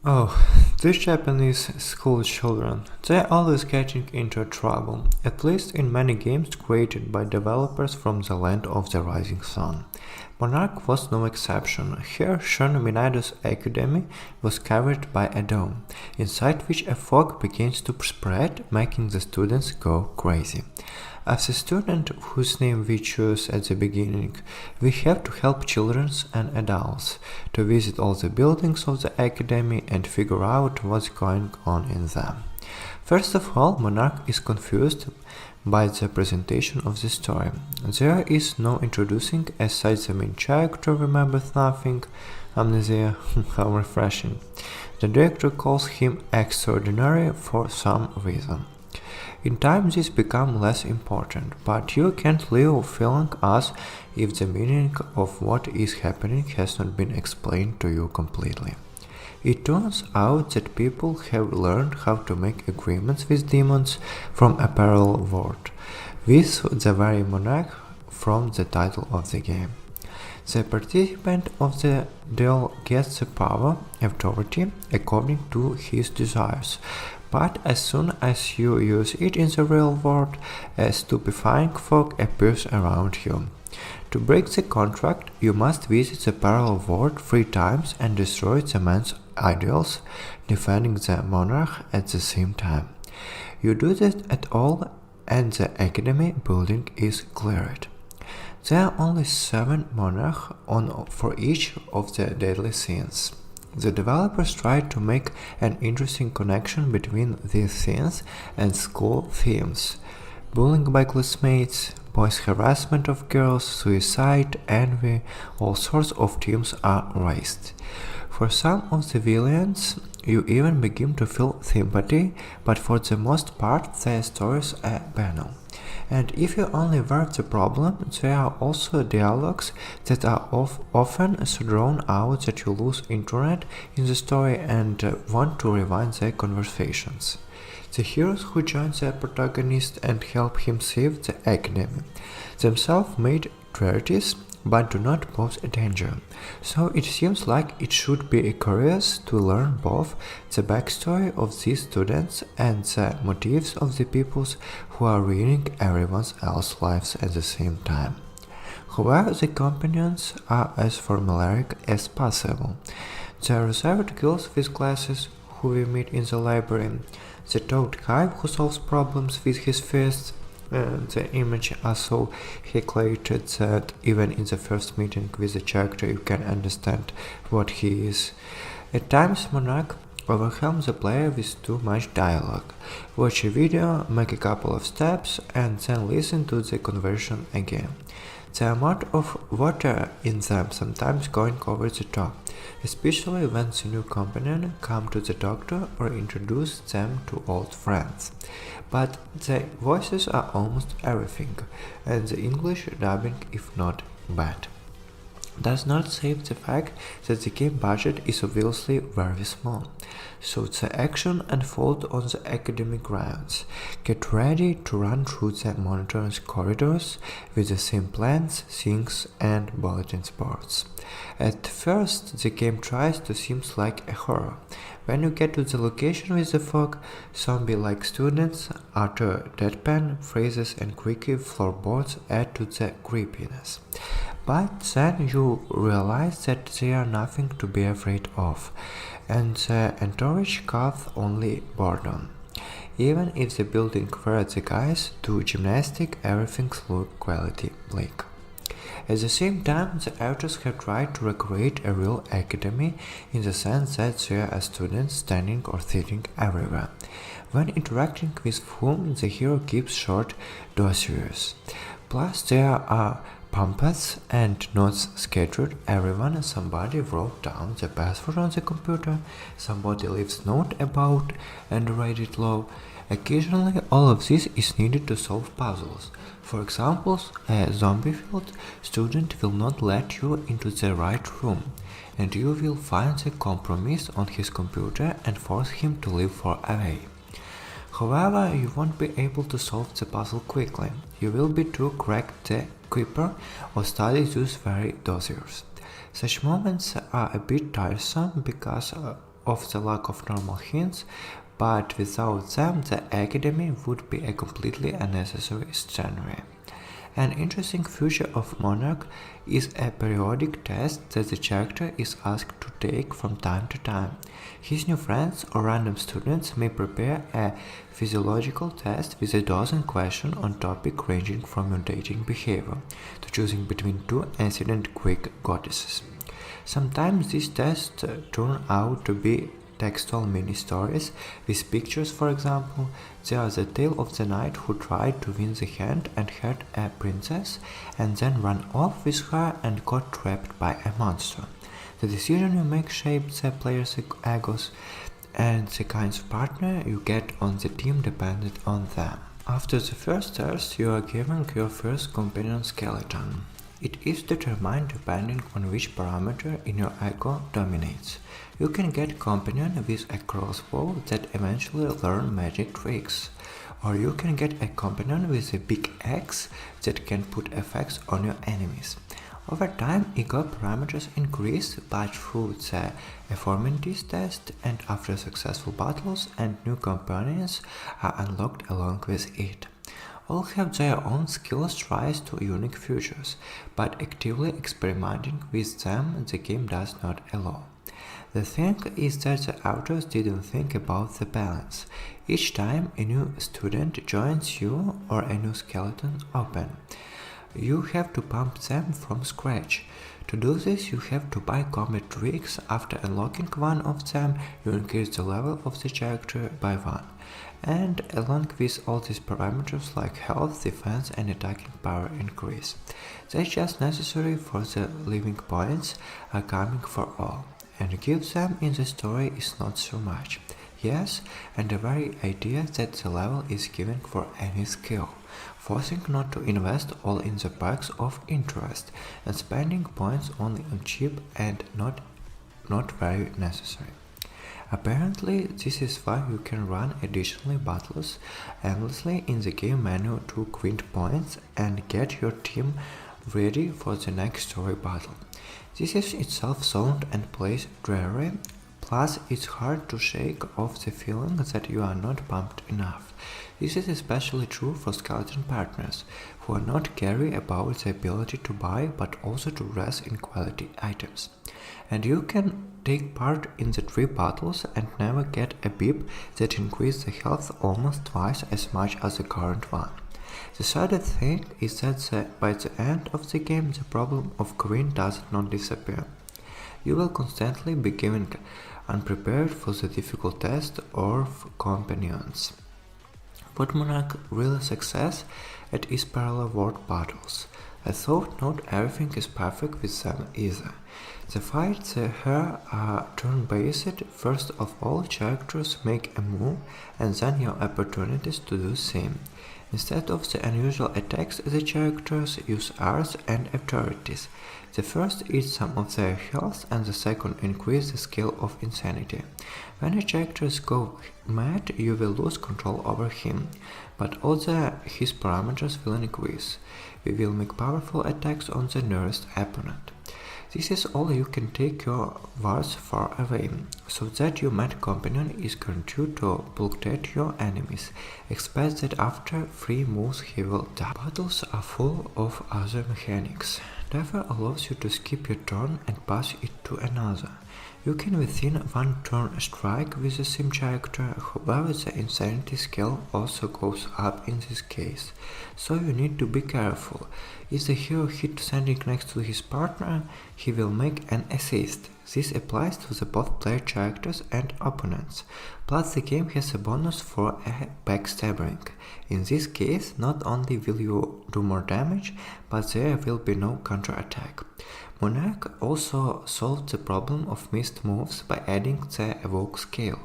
Oh, these Japanese school children, they're always getting into trouble, at least in many games created by developers from the land of the rising sun. Monarch was no exception. Here, Shun Minado's academy was covered by a dome, inside which a fog begins to spread, making the students go crazy. As a student whose name we choose at the beginning, we have to help children and adults to visit all the buildings of the academy and figure out what's going on in them. First of all, Monarch is confused by the presentation of the story. There is no introducing, as such the main character remembers nothing. Amnesia, how refreshing. The director calls him extraordinary for some reason. In time this becomes less important, but you can't live feeling as if the meaning of what is happening has not been explained to you completely. It turns out that people have learned how to make agreements with demons from a parallel world, with the very monarch from the title of the game. The participant of the duel gets the power, authority, according to his desires, but as soon as you use it in the real world, a stupefying fog appears around you. To break the contract, you must visit the parallel world 3 times and destroy the man's ideals, defending the monarch at the same time. You do that at all and the academy building is cleared. There are only 7 monarchs for each of the deadly scenes. The developers tried to make an interesting connection between these scenes and school themes. Bullying by classmates, boys' harassment of girls, suicide, envy, all sorts of themes are raised. For some of the villains, you even begin to feel sympathy, but for the most part their stories are banal. And if you only were the problem, there are also dialogues that are often so drawn out that you lose interest in the story and want to rewind their conversations. The heroes who join the protagonist and help him save the academy themselves made tragedies but do not pose a danger, so it seems like it should be curious to learn both the backstory of these students and the motives of the peoples who are ruining everyone else's lives at the same time. However, the companions are as formulaic as possible. The reserved girls with glasses who we meet in the library, the toad guy who solves problems with his fists. The image are so heckulated that even in the first meeting with the character you can understand what he is. At times Monarch overwhelms the player with too much dialogue. Watch a video, make a couple of steps, and then listen to the conversion again. The amount of water in them sometimes going over the top, especially when the new companion come to the doctor or introduce them to old friends. But the voices are almost everything, and the English dubbing, if not bad, does not save the fact that the game budget is obviously very small, so the action unfolds on the academic grounds. Get ready to run through the monotonous corridors with the same plans, things, and bulletin boards. At first, the game tries to seem like a horror. When you get to the location with the fog, zombie-like students, utter deadpan phrases and creaky floorboards add to the creepiness. But then you realize that they are nothing to be afraid of, and the entourage causes only boredom. Even if the building were the guys do gymnastic, everything looks quality bleak. At the same time, the authors have tried to recreate a real academy in the sense that there are students standing or sitting everywhere, when interacting with whom the hero keeps short dossiers. Plus, there are pamphlets and notes scattered everywhere. Somebody wrote down the password on the computer, somebody leaves note about underrated law. Occasionally, all of this is needed to solve puzzles. For example, a zombie-filled student will not let you into the right room, and you will find the compromise on his computer and force him to leave far away. However, you won't be able to solve the puzzle quickly. You will be to crack the creeper or study those very dossiers. Such moments are a bit tiresome because of the lack of normal hints, but without them the Academy would be a completely unnecessary scenario. An interesting feature of Monarch is a periodic test that the character is asked to take from time to time. His new friends or random students may prepare a physiological test with a dozen questions on topic ranging from your dating behavior to choosing between two incident quick goddesses. Sometimes these tests turn out to be textual mini-stories with pictures. For example, there is the tale of the knight who tried to win the hand and had a princess and then ran off with her and got trapped by a monster. The decision you make shapes the player's egos, and the kinds of partner you get on the team depended on them. After the first test, you are given your first companion skeleton. It is determined depending on which parameter in your ego dominates. You can get companion with a crossbow that eventually learn magic tricks, or you can get a companion with a big axe that can put effects on your enemies. Over time, ego parameters increase, but through the affirmatives test and after successful battles, and new companions are unlocked along with it. All have their own skills tries to unique features, but actively experimenting with them the game does not allow. The thing is that the authors didn't think about the balance. Each time a new student joins you or a new skeleton opens, you have to pump them from scratch. To do this, you have to buy combat tricks. After unlocking one of them, you increase the level of the character by 1. And along with all these parameters like health, defense and attacking power increase. That's just necessary for the living points are coming for all, and give them in the story is not so much. Yes, and the very idea that the level is given for any skill, forcing not to invest all in the perks of interest, and spending points only on cheap and not very necessary. Apparently, this is why you can run additional battles endlessly in the game menu to grind points and get your team ready for the next story battle. This is itself sound and plays dreary, plus it's hard to shake off the feeling that you are not pumped enough. This is especially true for skeleton partners, who are not carry about the ability to buy but also to rest in quality items. And you can take part in the 3 battles and never get a beep that increases the health almost twice as much as the current one. The sad thing is that by the end of the game the problem of green does not disappear. You will constantly be given unprepared for the difficult test or companions. What Monarch really success at is parallel world battles. I thought not everything is perfect with them either. The fights here are turn-based. First of all, characters make a move and then your opportunities to do same. Instead of the unusual attacks, the characters use arts and authorities. The first eats some of their health and the second increase the scale of insanity. When a character goes mad, you will lose control over him, but also his parameters will increase. We will make powerful attacks on the nearest opponent. This is all you can take your wars far away, so that your mad companion is guaranteed to blockade your enemies. Expect that after 3 moves he will die. Battles are full of other mechanics. Never allows you to skip your turn and pass it to another. You can within 1 turn strike with the same character, however the insanity scale also goes up in this case, so you need to be careful. If the hero hits standing next to his partner, he will make an assist. This applies to the both player characters and opponents. Plus the game has a bonus for a backstabbing. In this case, not only will you do more damage, but there will be no counterattack. Monarch also solved the problem of missed moves by adding the evoke scale.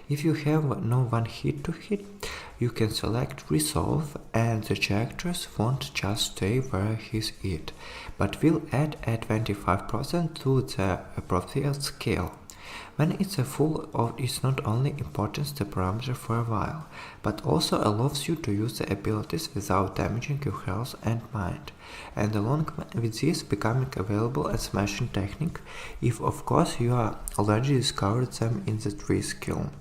If you have no one hit to hit, you can select resolve and the characters won't just stay where he's it, but will add a 25% to the appropriate scale. When it's full, it's not only important the parameter for a while, but also allows you to use the abilities without damaging your health and mind, and along with this becoming available as smashing technique, if of course you are already discovered them in the 3 skill.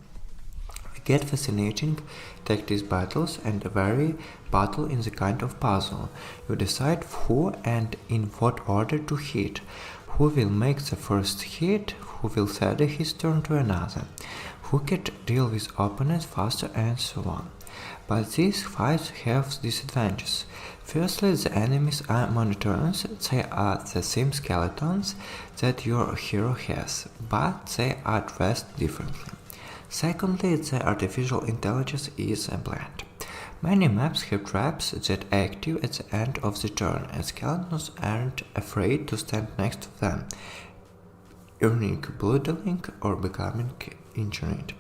We get fascinating tactics battles and vary battle in the kind of puzzle. You decide who and in what order to hit, who will make the first hit, who will cede his turn to another, who can deal with opponents faster, and so on. But these fights have disadvantages. Firstly, the enemies are monotone. They are the same skeletons that your hero has, but they are dressed differently. Secondly, the artificial intelligence is bland. Many maps have traps that are active at the end of the turn, and skeletons aren't afraid to stand next to them, earning bloodling or becoming injured.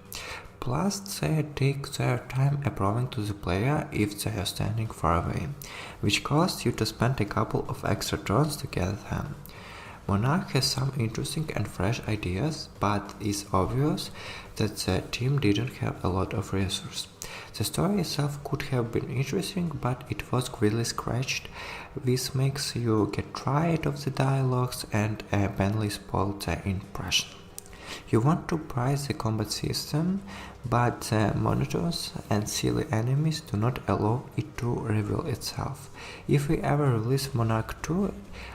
Plus, they take their time approving to the player if they are standing far away, which causes you to spend a couple of extra turns to get them. Monark has some interesting and fresh ideas, but it's obvious that the team didn't have a lot of resources. The story itself could have been interesting, but it was greatly scratched. This makes you get tired of the dialogues and badly spoil the impression. You want to prize the combat system, but the monotonous and silly enemies do not allow it to reveal itself. If we ever release Monarch 2,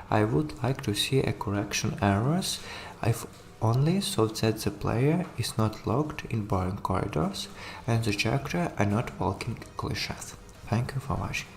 I would like to see a correction errors, if only so that the player is not locked in boring corridors and the characters are not walking cliches. Thank you for watching.